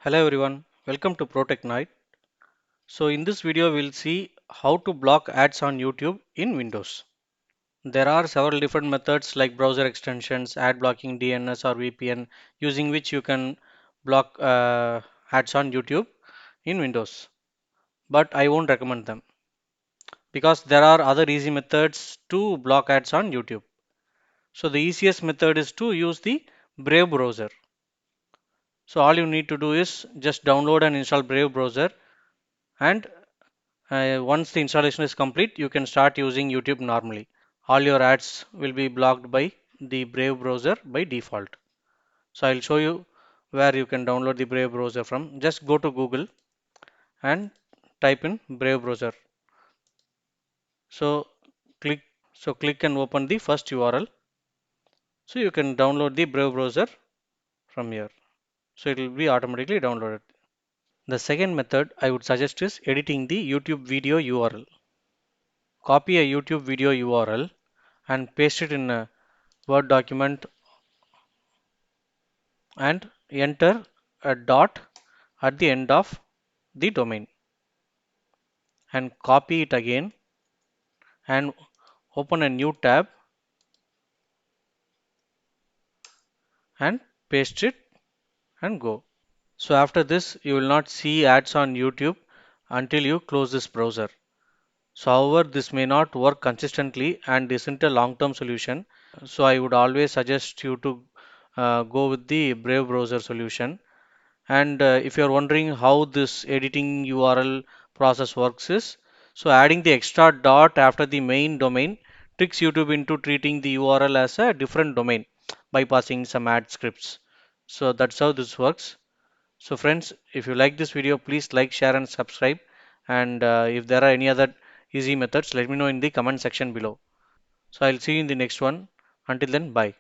Hello everyone, welcome to Protect Night. So in this video we'll see how to block ads on YouTube in Windows. There are several different methods like browser extensions, ad blocking, DNS or VPN using which you can block ads on YouTube in Windows. But I won't recommend them because there are other easy methods to block ads on YouTube. So the easiest method is to use the Brave browser. So all you need to do is just download and install Brave browser and once the installation is complete, you can start using YouTube normally. All your ads will be blocked by the Brave browser by default. So I'll show you where you can download the Brave browser from. Just go to Google and type in Brave browser. So click click and open the first URL. So you can download the Brave browser from here. So it will be automatically downloaded. The second method I would suggest is editing the YouTube video URL. Copy a YouTube video URL and paste it in a Word document and enter a dot at the end of the domain and copy it again and open a new tab and paste it and go. So after this you will not see ads on YouTube until you close this browser. So however this may not work consistently and isn't a long-term solution. So I would always suggest you to go with the Brave browser solution. And if you're wondering how this editing URL process works is, so adding the extra dot after the main domain tricks YouTube into treating the URL as a different domain, bypassing some ad scripts. So that's how this works. So friends, if you like this video, please like, share and subscribe. And if there are any other easy methods, let me know in the comment section below. So I'll see you in the next one. Until then, bye.